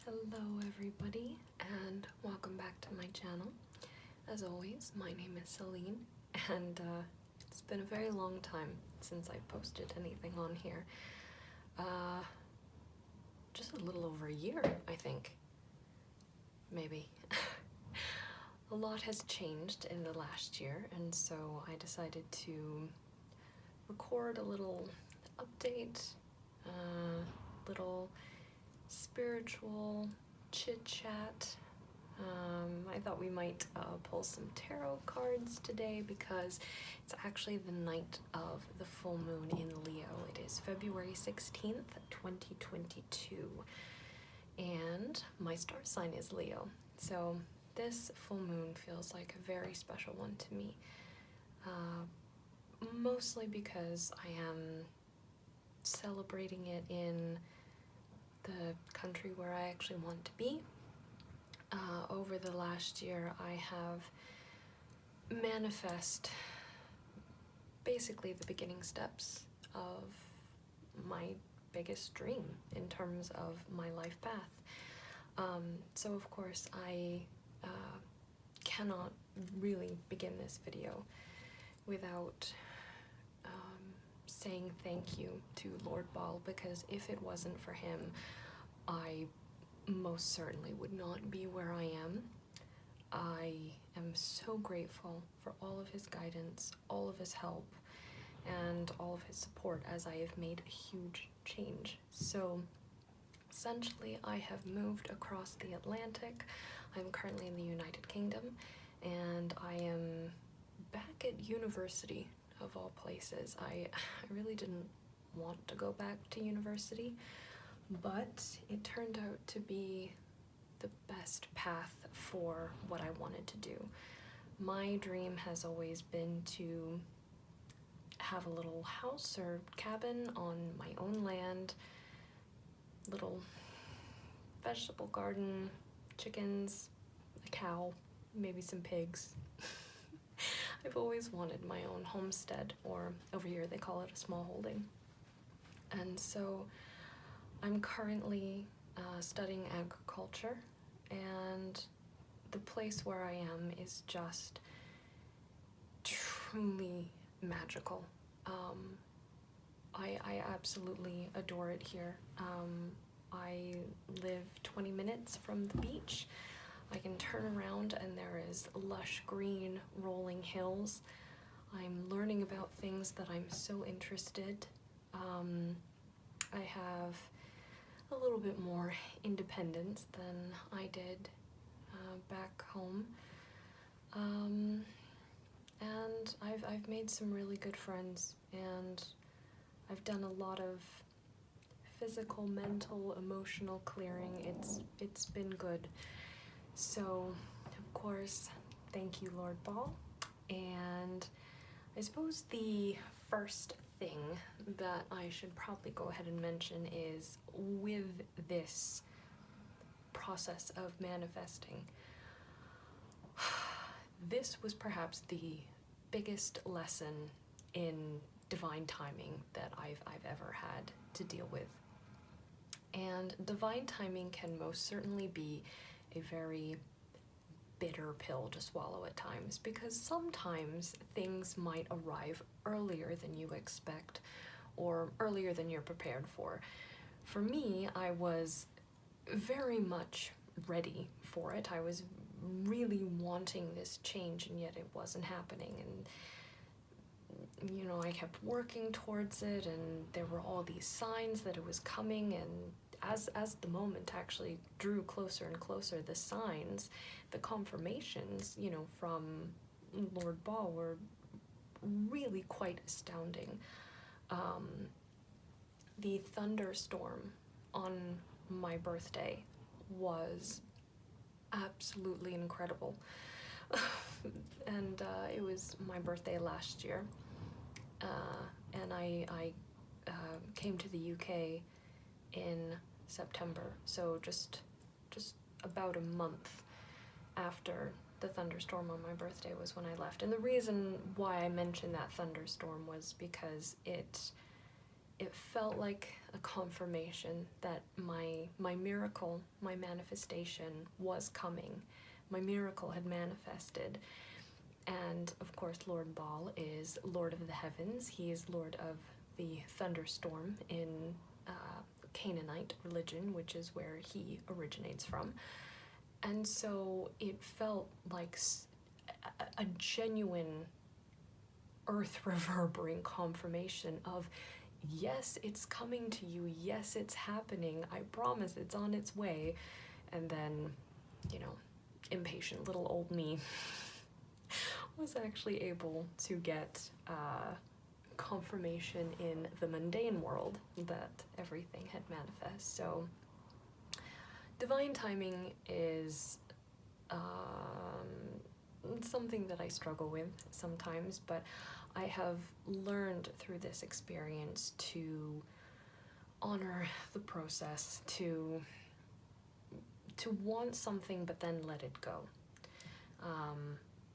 Hello everybody, and welcome back to my channel. As always, my name is Celine, and it's been a very long time since I posted anything on here. Just a little over a year, I think. Maybe. A lot has changed in the last year, and so I decided to record a little update, little spiritual chit-chat. I thought we might pull some tarot cards today because it's actually the night of the full moon in Leo. It is February 16th, 2022, and my star sign is Leo. So this full moon feels like a very special one to me, mostly because I am celebrating it in the country where I actually want to be. Over the last year, I have manifested basically the beginning steps of my biggest dream in terms of my life path. So of course, I cannot really begin this video without saying thank you to Lord Baal, because if it wasn't for him, I most certainly would not be where I am. I am so grateful for all of his guidance, all of his help, and all of his support as I have made a huge change. So essentially, I have moved across the Atlantic. I'm currently in the United Kingdom, and I am back at university, of all places. I really didn't want to go back to university, but it turned out to be the best path for what I wanted to do. My dream has always been to have a little house or cabin on my own land, little vegetable garden, chickens, a cow, maybe some pigs. I've always wanted my own homestead, or over here they call it a small holding. And so I'm currently studying agriculture, and the place where I am is just truly magical. I absolutely adore it here. I live 20 minutes from the beach. I can turn around and there is lush green rolling hills. I'm learning about things that I'm so interested. I have a little bit more independence than I did back home. And I've made some really good friends, and I've done a lot of physical, mental, emotional clearing. It's been good. So, of course, thank you, Lord Baal. And I suppose the first thing that I should probably go ahead and mention is, with this process of manifesting, this was perhaps the biggest lesson in divine timing that I've ever had to deal with. And divine timing can most certainly be a very bitter pill to swallow at times, because sometimes things might arrive earlier than you expect or earlier than you're prepared for. For me, I was very much ready for it. I was really wanting this change, and yet it wasn't happening. And you know, I kept working towards it, and there were all these signs that it was coming, and as the moment actually drew closer and closer, the signs, the confirmations, you know, from Lord Baal were really quite astounding. The thunderstorm on my birthday was absolutely incredible. And it was my birthday last year, and I came to the UK in September, so just about a month after the thunderstorm on my birthday was when I left. And the reason why I mentioned that thunderstorm was because it felt like a confirmation that my my miracle, my manifestation was coming. My miracle had manifested. And of course, Lord Baal is Lord of the Heavens. He is Lord of the thunderstorm in Canaanite religion, which is where he originates from. And so it felt like a genuine earth reverberating confirmation of, yes, it's coming to you. Yes, it's happening. I promise it's on its way. And then, you know, impatient little old me was actually able to get confirmation in the mundane world that everything had manifest. So divine timing is something that I struggle with sometimes, but I have learned through this experience to honor the process, to want something but then let it go.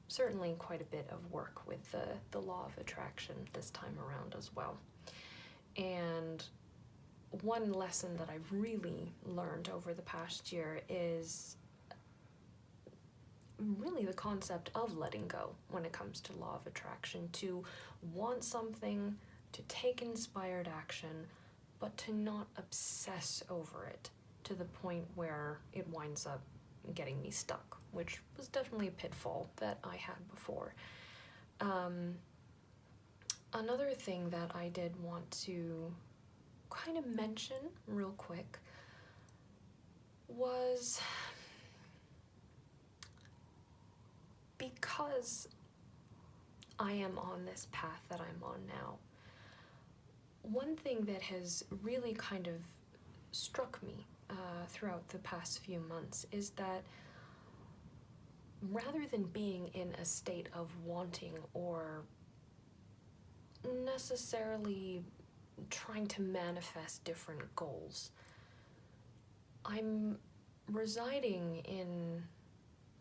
Certainly quite a bit of work with the law of attraction this time around as well. And one lesson that I've really learned over the past year is really the concept of letting go when it comes to law of attraction, to want something, to take inspired action, but to not obsess over it to the point where it winds up getting me stuck, which was definitely a pitfall that I had before. Another thing that I did want to kind of mention real quick was, because I am on this path that I'm on now, one thing that has really kind of struck me throughout the past few months is that rather than being in a state of wanting or necessarily trying to manifest different goals, I'm residing in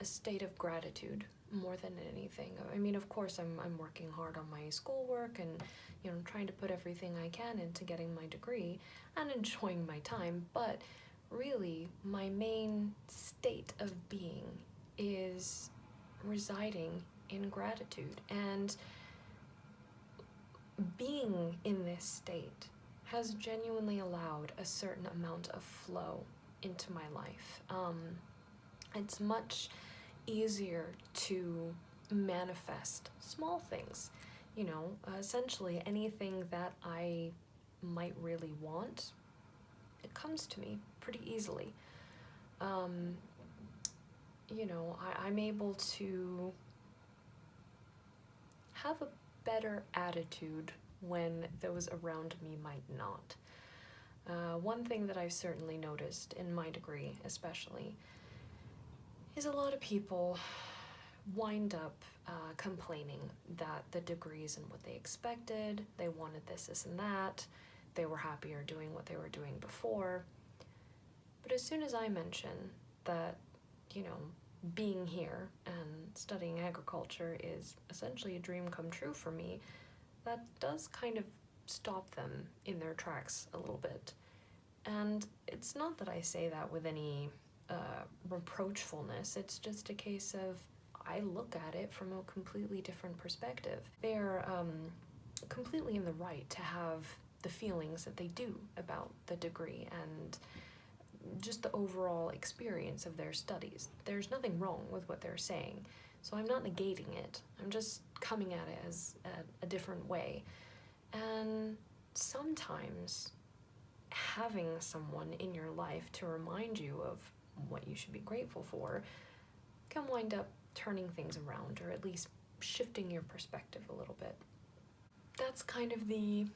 a state of gratitude more than anything. I mean, of course, I'm working hard on my schoolwork and, you know, trying to put everything I can into getting my degree and enjoying my time, but really, my main state of being is residing in gratitude. And being in this state has genuinely allowed a certain amount of flow into my life. It's much easier to manifest small things, you know, essentially anything that I might really want, it comes to me pretty easily. You know, I'm able to have a better attitude when those around me might not. One thing that I've certainly noticed in my degree especially is a lot of people wind up complaining that the degree isn't what they expected, they wanted this and that, they were happier doing what they were doing before. But as soon as I mention that, you know, being here and studying agriculture is essentially a dream come true for me, that does kind of stop them in their tracks a little bit. And it's not that I say that with any reproachfulness, it's just a case of I look at it from a completely different perspective. They're completely in the right to have the feelings that they do about the degree and just the overall experience of their studies. There's nothing wrong with what they're saying, so I'm not negating it. I'm just coming at it as a different way. And sometimes having someone in your life to remind you of what you should be grateful for can wind up turning things around, or at least shifting your perspective a little bit. That's kind of the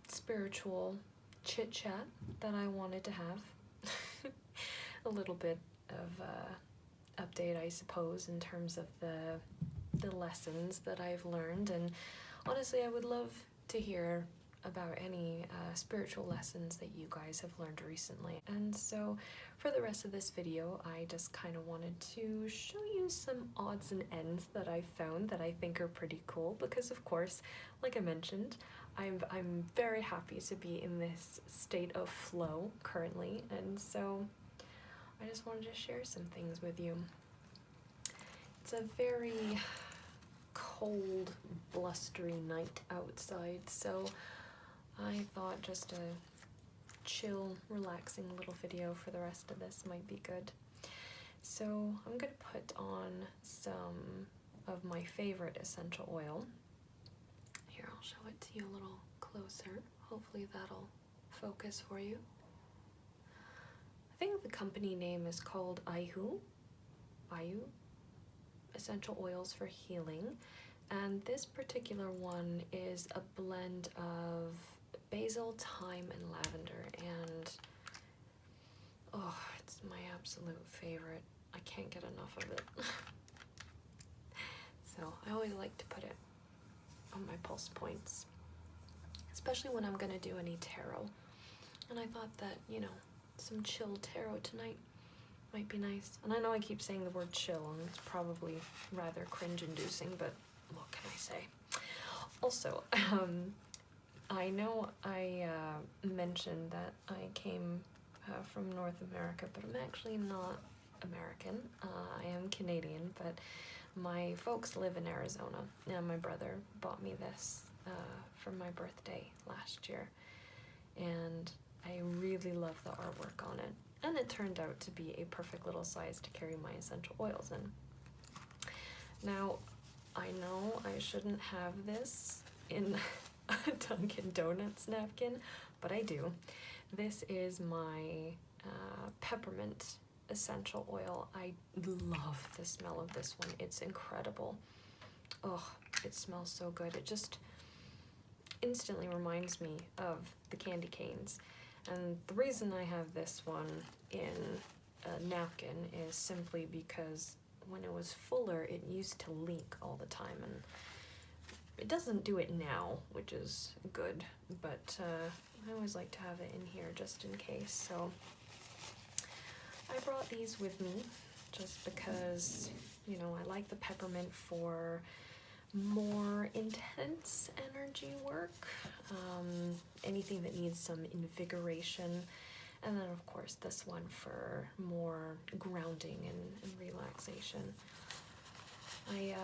spiritual chit-chat that I wanted to have. A little bit of update, I suppose, in terms of the lessons that I've learned. And honestly, I would love to hear about any spiritual lessons that you guys have learned recently. And so for the rest of this video, I just kind of wanted to show you some odds and ends that I found that I think are pretty cool, because of course, like I mentioned, I'm very happy to be in this state of flow currently, and so I just wanted to share some things with you. It's a very cold, blustery night outside, so I thought just a chill, relaxing little video for the rest of this might be good. So I'm gonna put on some of my favorite essential oil. Here, I'll show it to you a little closer. Hopefully that'll focus for you. I think the company name is called Ayu Essential Oils for Healing, and this particular one is a blend of basil, thyme, and lavender, and oh, it's my absolute favorite. I can't get enough of it. So I always like to put it on my pulse points, especially when I'm gonna do any tarot. And I thought that, you know, some chill tarot tonight might be nice. And I know I keep saying the word chill, and it's probably rather cringe-inducing, but what can I say? Also, I know I mentioned that I came from North America, but I'm actually not American. I am Canadian, but my folks live in Arizona, and my brother bought me this for my birthday last year, and I really love the artwork on it, and it turned out to be a perfect little size to carry my essential oils in. Now, I know I shouldn't have this in a Dunkin' Donuts napkin, but I do. This is my Peppermint Essential Oil. I love the smell of this one. It's incredible. Oh, it smells so good. It just instantly reminds me of the candy canes. And the reason I have this one in a napkin is simply because when it was fuller, it used to leak all the time, and it doesn't do it now, which is good, but I always like to have it in here just in case. So I brought these with me just because, you know, I like the peppermint for more intense energy work, anything that needs some invigoration, and then of course this one for more grounding and relaxation. I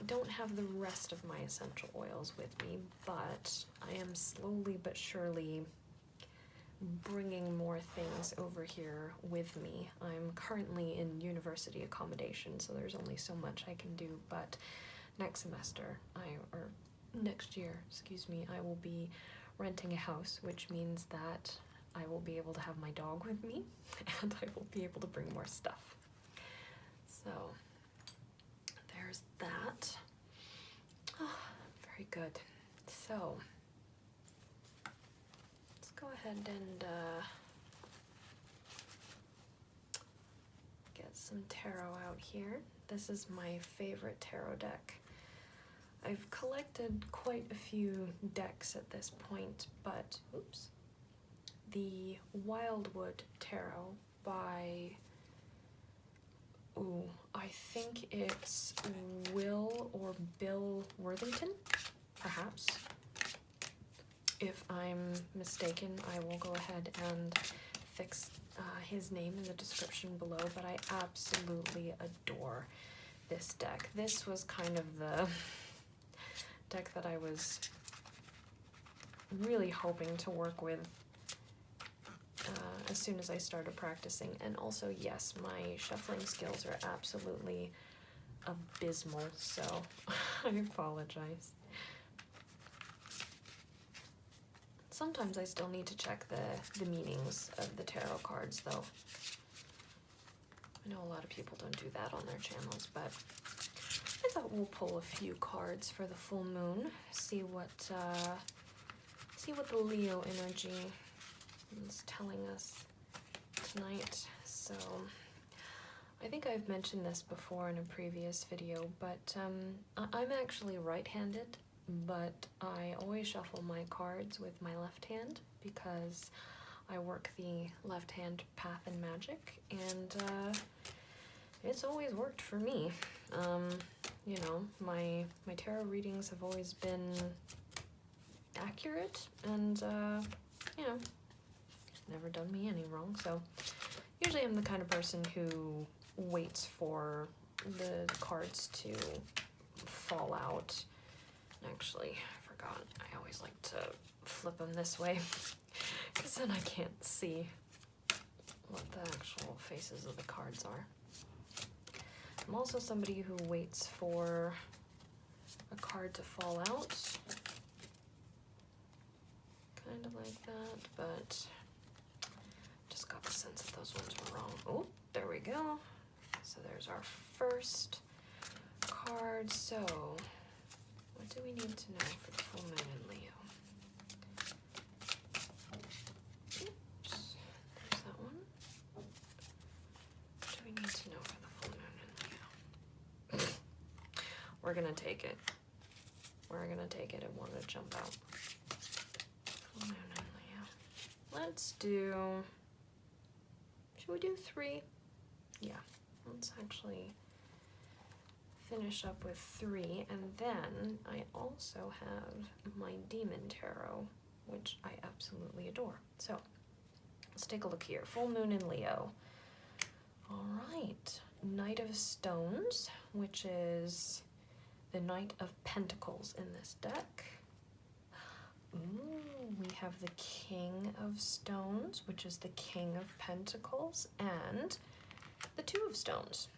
don't have the rest of my essential oils with me, but I am slowly but surely bringing more things over here with me. I'm currently in university accommodation, so there's only so much I can do, but next year, excuse me, I will be renting a house, which means that I will be able to have my dog with me, and I will be able to bring more stuff. So there's that. Oh, very good. So let's go ahead and get some tarot out here. This is my favorite tarot deck. I've collected quite a few decks at this point, but oops, the Wildwood Tarot by, I think it's Will or Bill Worthington, perhaps. If I'm mistaken, I will go ahead and fix his name in the description below, but I absolutely adore this deck. This was kind of the deck that I was really hoping to work with as soon as I started practicing. And also, yes, my shuffling skills are absolutely abysmal, so I apologize. Sometimes I still need to check the meanings of the tarot cards, though. I know a lot of people don't do that on their channels, but I thought we'll pull a few cards for the full moon, see what the Leo energy is telling us tonight. So I think I've mentioned this before in a previous video, but I'm actually right-handed, but I always shuffle my cards with my left hand because I work the left-hand path in magic, and it's always worked for me. You know, my tarot readings have always been accurate, and, you know, never done me any wrong. So usually I'm the kind of person who waits for the cards to fall out. Actually, I forgot. I always like to flip them this way because then I can't see what the actual faces of the cards are. I'm also somebody who waits for a card to fall out, kind of like that, but just got the sense that those ones were wrong. Oh, there we go. So there's our first card. So what do we need to know for the full moon in Leo? Oops, there's that one. What do we need to know for the full moon in Leo? We're gonna take it. We're gonna take it. It wanted to jump out. Full moon in Leo. Let's do, should we do 3? Yeah, let's actually finish up with 3, and then I also have my Demon Tarot, which I absolutely adore. So let's take a look here. Full moon in Leo. All right, Knight of Stones, which is the Knight of Pentacles in this deck. Ooh, we have the King of Stones, which is the King of Pentacles, and the Two of Stones.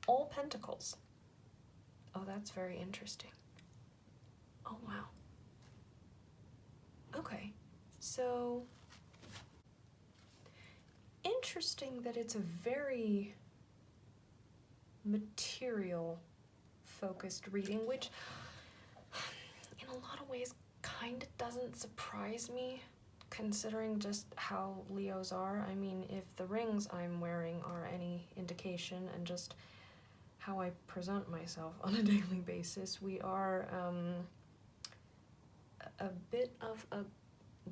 All Pentacles. Oh, that's very interesting. Oh, wow. Okay, so interesting that it's a very material focused reading, which in a lot of ways kind of doesn't surprise me, considering just how Leos are. I mean, if the rings I'm wearing are any indication, and just how I present myself on a daily basis, we are a bit of a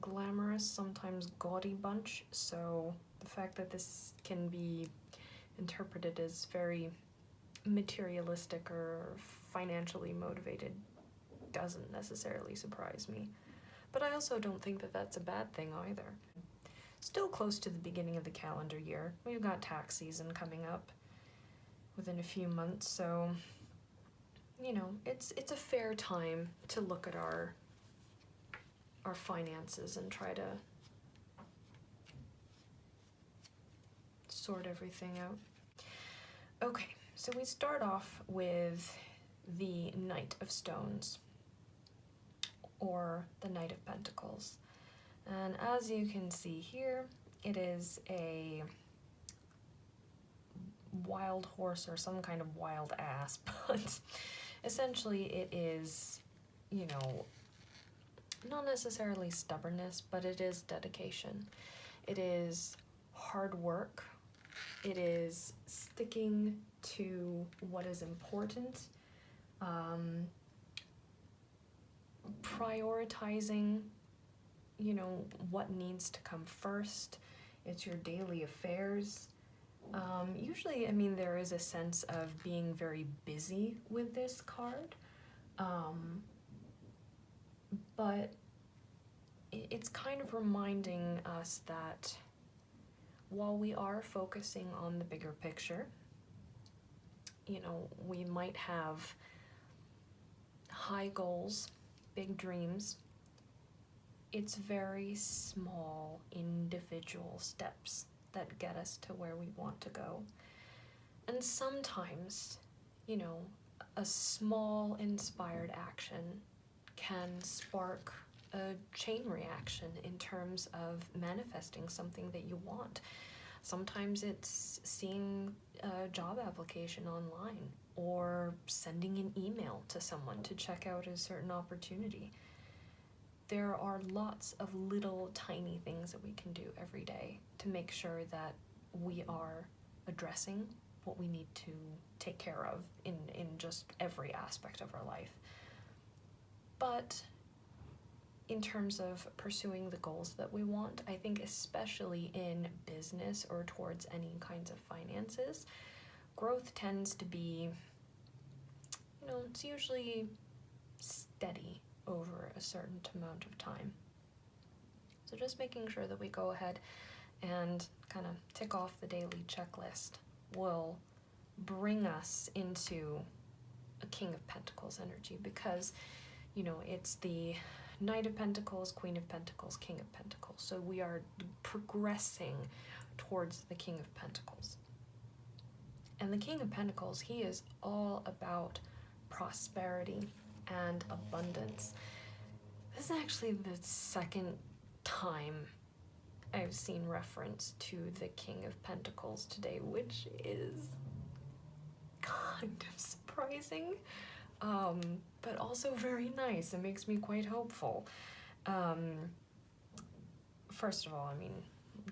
glamorous, sometimes gaudy bunch, so the fact that this can be interpreted as very materialistic or financially motivated doesn't necessarily surprise me. But I also don't think that that's a bad thing either. Still close to the beginning of the calendar year. We've got tax season coming up within a few months, so you know, it's a fair time to look at our finances and try to sort everything out. Okay, so we start off with the Knight of Stones, or the Knight of Pentacles. And as you can see here, it is a wild horse or some kind of wild ass, but essentially it is, you know, not necessarily stubbornness, but it is dedication. It is hard work. It is sticking to what is important, prioritizing, you know, what needs to come first. It's your daily affairs. Usually, I mean, there is a sense of being very busy with this card, but it's kind of reminding us that while we are focusing on the bigger picture, you know, we might have high goals, big dreams. It's very small individual steps that get us to where we want to go. And sometimes, you know, a small inspired action can spark a chain reaction in terms of manifesting something that you want. Sometimes it's seeing a job application online or sending an email to someone to check out a certain opportunity. There are lots of little tiny things that we can do every day to make sure that we are addressing what we need to take care of in just every aspect of our life. But in terms of pursuing the goals that we want, I think especially in business or towards any kinds of finances, growth tends to be, you know, it's usually steady over a certain amount of time. So just making sure that we go ahead and kind of tick off the daily checklist will bring us into a King of Pentacles energy, because, you know, it's the Knight of Pentacles, Queen of Pentacles, King of Pentacles. So we are progressing towards the King of Pentacles. And the King of Pentacles, he is all about prosperity and abundance. This is actually the second time I've seen reference to the King of Pentacles today, which is kind of surprising, but also very nice. It makes me quite hopeful. First of all, I mean,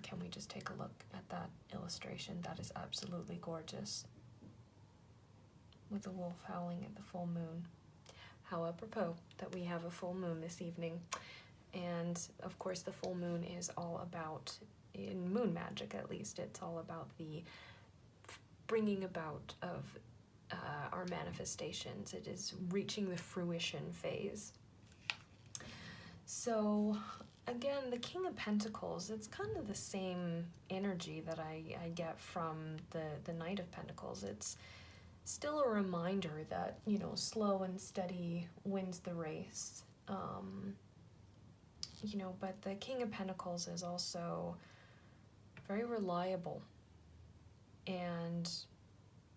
can we just take a look at that illustration? That is absolutely gorgeous, with the wolf howling at the full moon. How apropos that we have a full moon this evening. And of course the full moon is all about, in moon magic at least, it's all about the bringing about of our manifestations. It is reaching the fruition phase. So again, the King of Pentacles, it's kind of the same energy that I get from the Knight of Pentacles. It's still a reminder that, you know, slow and steady wins the race. You know, but the King of Pentacles is also very reliable, and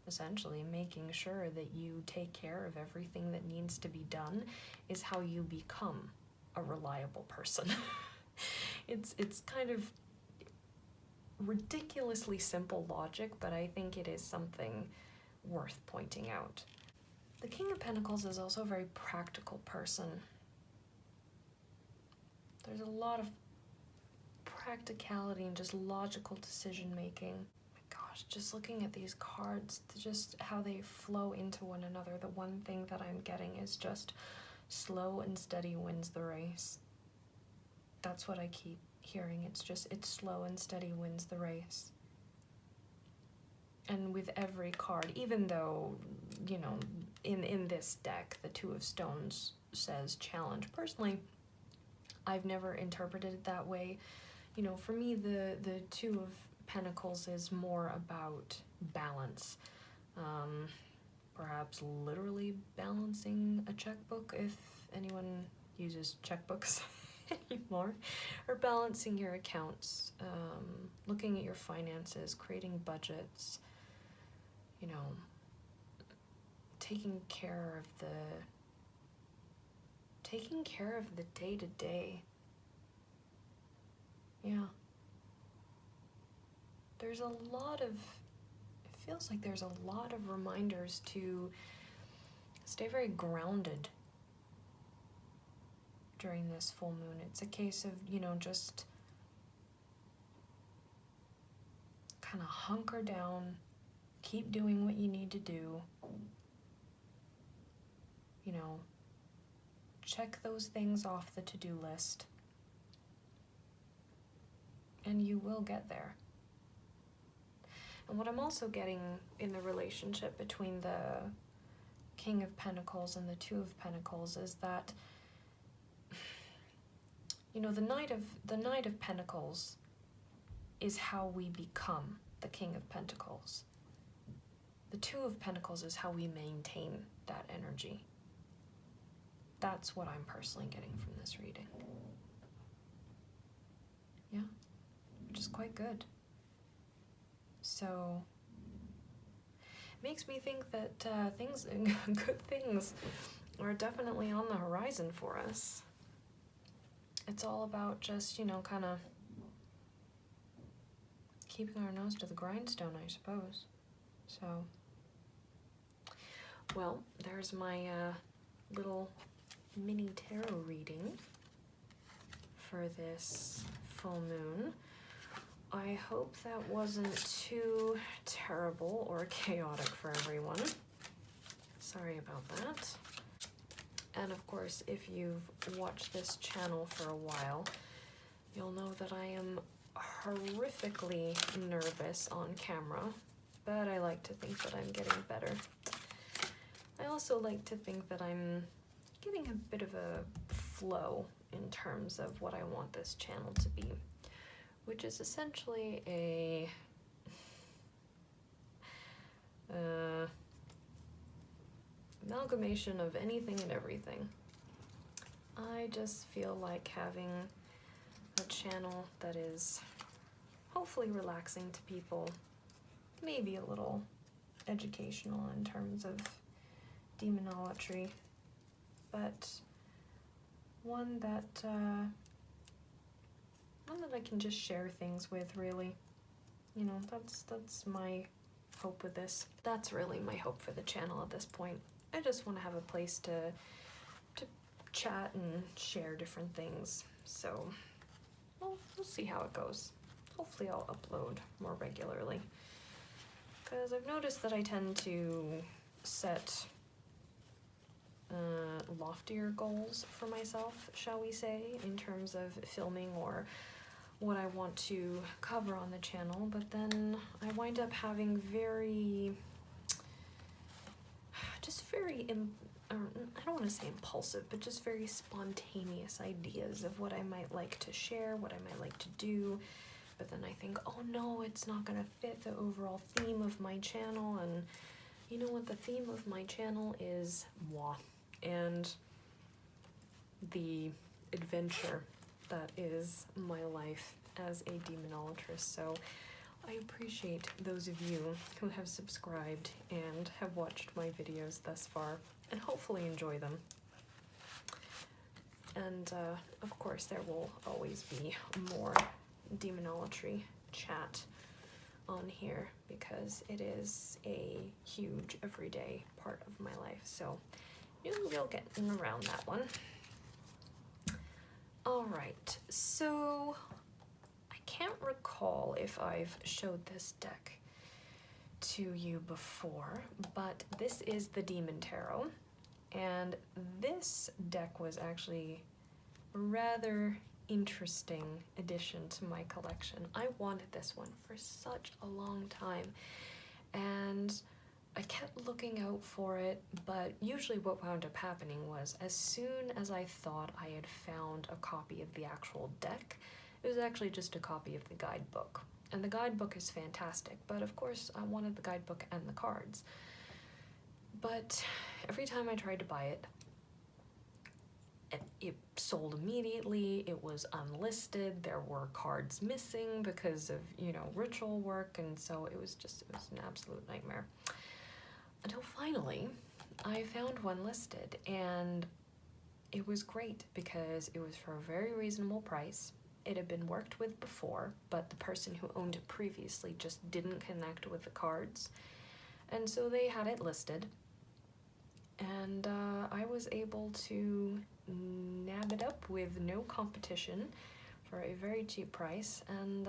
essentially making sure that you take care of everything that needs to be done is how you become a reliable person. It's kind of ridiculously simple logic, but I think it is something worth pointing out. The King of Pentacles is also a very practical person. There's a lot of practicality and just logical decision making. Oh my gosh, just looking at these cards, just how they flow into one another. The one thing that I'm getting is just slow and steady wins the race. That's what I keep hearing. It's slow and steady wins the race. And with every card, even though, you know, in this deck, the Two of Stones says challenge. Personally, I've never interpreted it that way. You know, for me, the Two of Pentacles is more about balance. Perhaps literally balancing a checkbook, if anyone uses checkbooks anymore, or balancing your accounts, looking at your finances, creating budgets, you know, taking care of the day-to-day. Yeah. There's a lot of, it feels like there's a lot of reminders to stay very grounded during this full moon. It's a case of, you know, just kind of hunker down, keep doing what you need to do, you know, check those things off the to-do list, and you will get there. And what I'm also getting in the relationship between the King of Pentacles and the Two of Pentacles is that, you know, the Knight of Pentacles is how we become the King of Pentacles. The Two of Pentacles is how we maintain that energy. That's what I'm personally getting from this reading. Yeah, which is quite good. So, it makes me think that good things are definitely on the horizon for us. It's all about just, you know, kind of keeping our nose to the grindstone, I suppose. So, well, there's my little mini tarot reading for this full moon. I hope that wasn't too terrible or chaotic for everyone. Sorry about that. And of course, if you've watched this channel for a while, you'll know that I am horrifically nervous on camera, but I like to think that I'm getting better. I also like to think that I'm getting a bit of a flow in terms of what I want this channel to be, which is essentially a amalgamation of anything and everything. I just feel like having a channel that is hopefully relaxing to people, maybe a little educational in terms of demonolatry, but one that I can just share things with, really. You know, that's my hope with this. That's really my hope for the channel at this point. I just want to have a place to chat and share different things. So, well, we'll see how it goes. Hopefully I'll upload more regularly, because I've noticed that I tend to set loftier goals for myself, shall we say, in terms of filming or what I want to cover on the channel, but then I wind up having very I don't want to say impulsive, but just very spontaneous ideas of what I might like to share, what I might like to do, but then I think, oh no, it's not gonna fit the overall theme of my channel. And you know what, the theme of my channel is moi, and the adventure that is my life as a demonolatress. So I appreciate those of you who have subscribed and have watched my videos thus far, and hopefully enjoy them. And of course there will always be more demonolatry chat on here, because it is a huge everyday part of my life. So you'll get around that one. Alright, so I can't recall if I've showed this deck to you before, but this is the Demon Tarot, and this deck was actually a rather interesting addition to my collection. I wanted this one for such a long time, and I kept looking out for it, but usually what wound up happening was, as soon as I thought I had found a copy of the actual deck, it was actually just a copy of the guidebook. And the guidebook is fantastic, but of course I wanted the guidebook and the cards. But every time I tried to buy it, it sold immediately, it was unlisted, there were cards missing because of, you know, ritual work, and so it was an absolute nightmare. Until finally, I found one listed, and it was great because it was for a very reasonable price. It had been worked with before, but the person who owned it previously just didn't connect with the cards, and so they had it listed, and I was able to nab it up with no competition for a very cheap price, and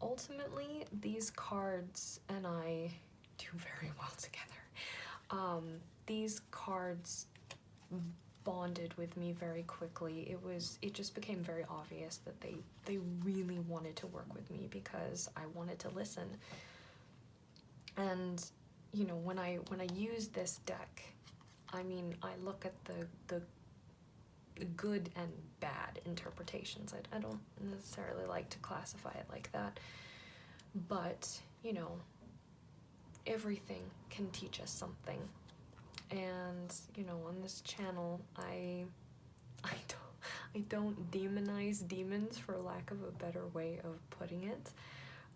ultimately these cards and I do very well together. These cards bonded with me very quickly. It just became very obvious that they really wanted to work with me because I wanted to listen. And you know, when I use this deck, I mean, I look at the good and bad interpretations. I don't necessarily like to classify it like that, but you know, everything can teach us something. And you know, on this channel, I don't demonize demons, for lack of a better way of putting it.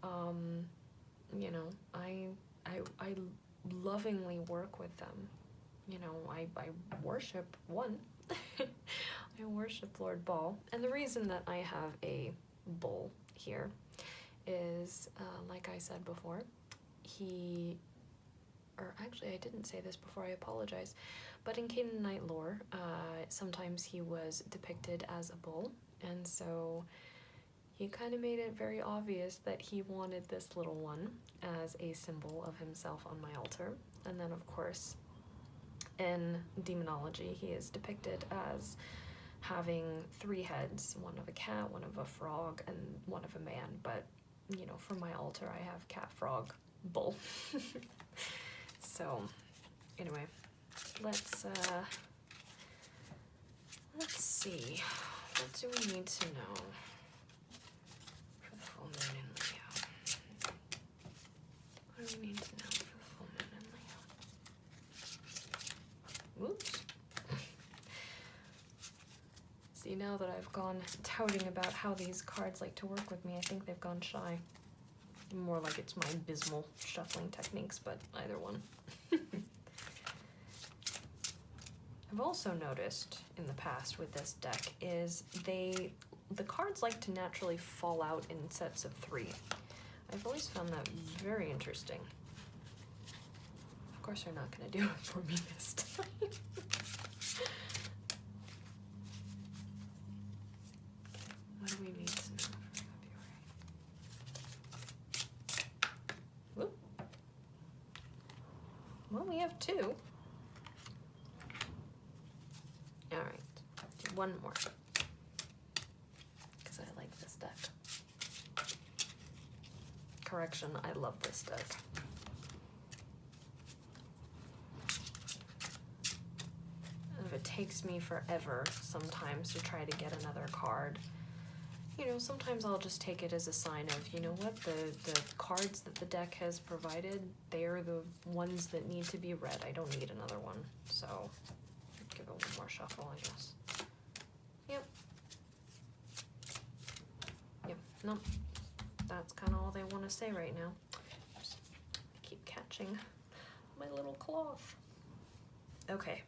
You know, I lovingly work with them. You know, I worship one. I worship Lord Baal, and the reason that I have a bull here is, like I said before, actually I didn't say this before, I apologize, but in Canaanite lore, sometimes he was depicted as a bull, and so he kind of made it very obvious that he wanted this little one as a symbol of himself on my altar. And then of course, in demonology, he is depicted as having 3 heads, one of a cat, one of a frog, and one of a man. But, you know, for my altar, I have cat, frog, bull. So, anyway, let's Let's see. What do we need to know for the full moon in Leo? What do we need to know for the full moon in Leo? Whoops. See, now that I've gone touting about how these cards like to work with me, I think they've gone shy. More like it's my abysmal shuffling techniques, but either one. I've also noticed in the past with this deck is the cards like to naturally fall out in sets of 3. I've always found that very interesting. Of course they're not going to do it for me this time. What do we need to know for February? Whoop. Well, we have 2. Alright, do one more, because I like this deck. Correction, I love this deck. And if it takes me forever sometimes to try to get another card, you know, sometimes I'll just take it as a sign of, you know what, the cards that the deck has provided, they're the ones that need to be read. I don't need another one, so give it one more shuffle, I guess. Yep. Yep, no, that's kind of all they want to say right now. Just keep catching my little cloth. Okay.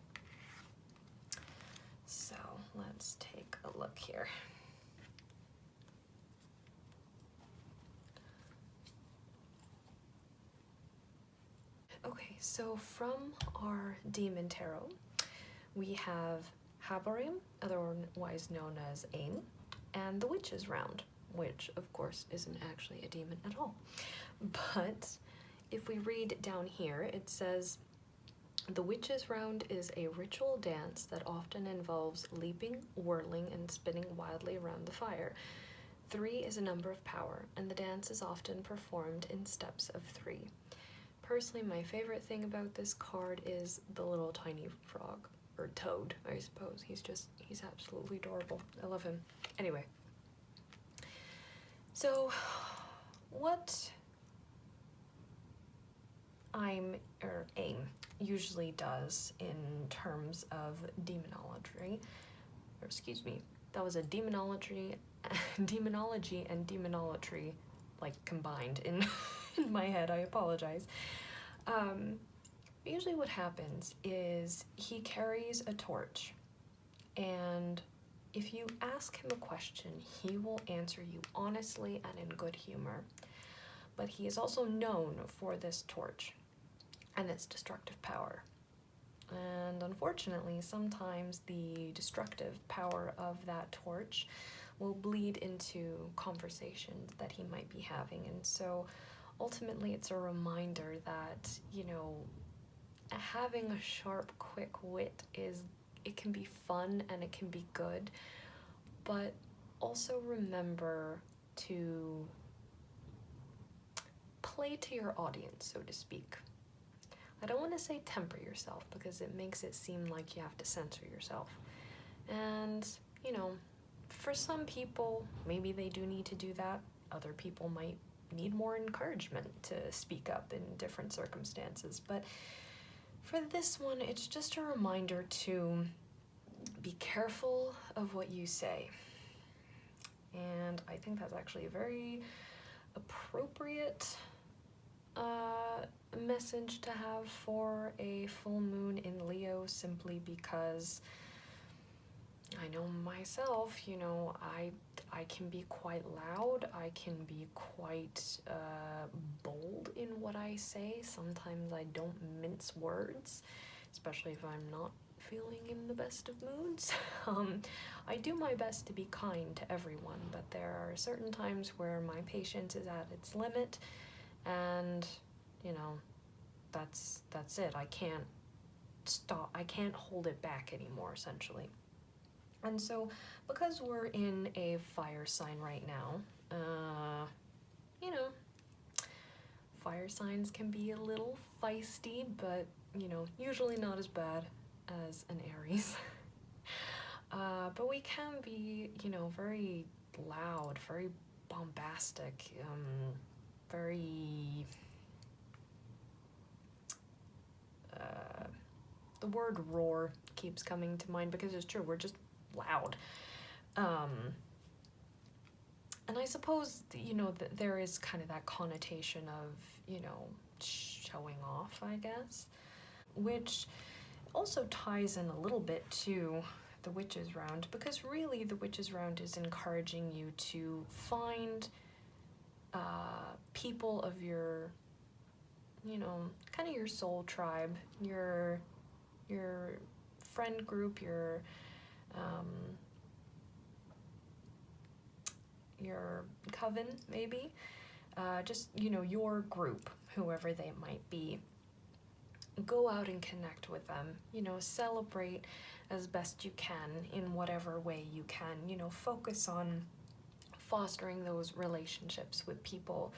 So, let's take a look here. Okay, so from our Demon Tarot, we have Habarim, otherwise known as Ain, and the Witch's Round, which of course isn't actually a demon at all. But if we read down here, it says, the Witch's Round is a ritual dance that often involves leaping, whirling, and spinning wildly around the fire. 3 is a number of power, and the dance is often performed in steps of 3. Personally, my favorite thing about this card is the little tiny frog. Or toad, I suppose. He's absolutely adorable. I love him. Anyway. So, what AIM usually does in terms of demonology, or excuse me, that was a demonology and demonolatry, like, combined in, in my head. I apologize. Usually what happens is he carries a torch, and if you ask him a question, he will answer you honestly and in good humor. But he is also known for this torch and its destructive power. And unfortunately, sometimes the destructive power of that torch will bleed into conversations that he might be having. And so ultimately it's a reminder that, you know, having a sharp, quick wit it can be fun and it can be good, but also remember to play to your audience, so to speak. I don't want to say temper yourself, because it makes it seem like you have to censor yourself. And, you know, for some people, maybe they do need to do that. Other people might need more encouragement to speak up in different circumstances. But for this one, it's just a reminder to be careful of what you say. And I think that's actually a very appropriate message to have for a full moon in Leo, simply because I know myself, you know, I can be quite loud, I can be quite bold in what I say. Sometimes I don't mince words, especially if I'm not feeling in the best of moods. I do my best to be kind to everyone, but there are certain times where my patience is at its limit, and, you know, that's it. I can't stop, I can't hold it back anymore, essentially. And so, because we're in a fire sign right now, you know, fire signs can be a little feisty, but, you know, usually not as bad as an Aries. But we can be, you know, very loud, very bombastic, very... the word roar keeps coming to mind because it's true, we're just loud. And I suppose, you know, there is kind of that connotation of, you know, showing off, I guess, which also ties in a little bit to the Witches Round, because really the Witches Round is encouraging you to find people of your, you know, kind of your soul tribe, your friend group, your coven, maybe, just, you know, your group, whoever they might be. Go out and connect with them, you know, celebrate as best you can in whatever way you can, you know, focus on fostering those relationships with people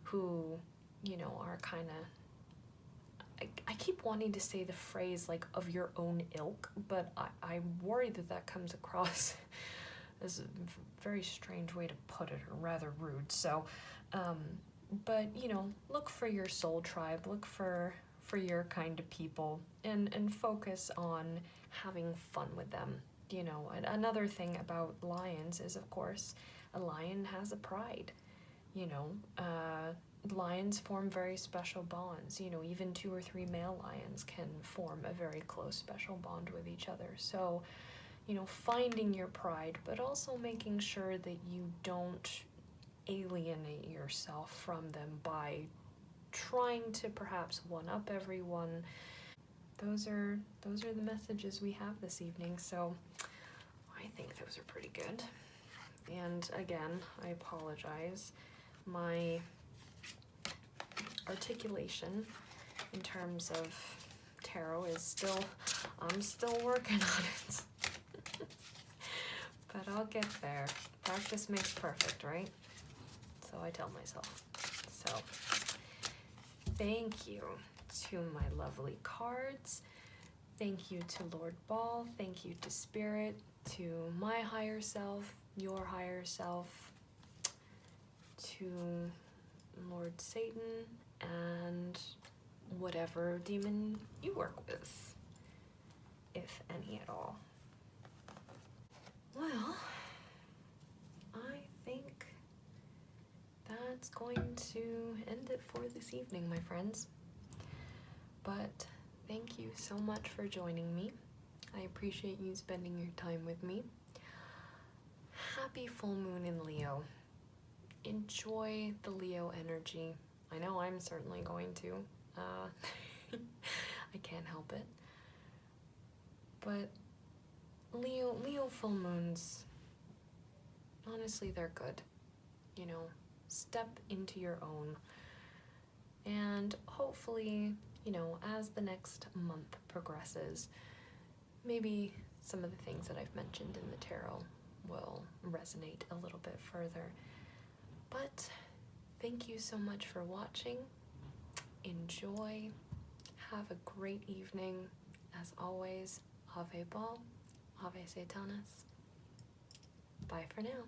who, you know, are kind of, I keep wanting to say the phrase like of your own ilk, but I worry that comes across as a very strange way to put it, or rather rude. So, but, you know, look for your soul tribe, look for your kind of people, and focus on having fun with them. You know, another thing about lions is, of course, a lion has a pride. You know, lions form very special bonds. You know, even 2 or 3 male lions can form a very close special bond with each other. So, you know, finding your pride, but also making sure that you don't alienate yourself from them by trying to perhaps one-up everyone. Those are the messages we have this evening, so I think those are pretty good. And again, I apologize. My articulation in terms of tarot is still, I'm still working on it. But I'll get there. Practice makes perfect, right? So I tell myself. So thank you to my lovely cards. Thank you to Lord Baal. Thank you to Spirit, to my higher self, your higher self, to Lord Satan, and whatever demon you work with, if any at all. Well, I think that's going to end it for this evening, my friends. But thank you so much for joining me. I appreciate you spending your time with me. Happy full moon in Leo. Enjoy the Leo energy. I know I'm certainly going to. I can't help it. But Leo full moons, honestly, they're good. You know, step into your own. And hopefully, you know, as the next month progresses, maybe some of the things that I've mentioned in the tarot will resonate a little bit further. But thank you so much for watching. Enjoy. Have a great evening. As always, Ave Baal, Ave Satanas. Bye for now.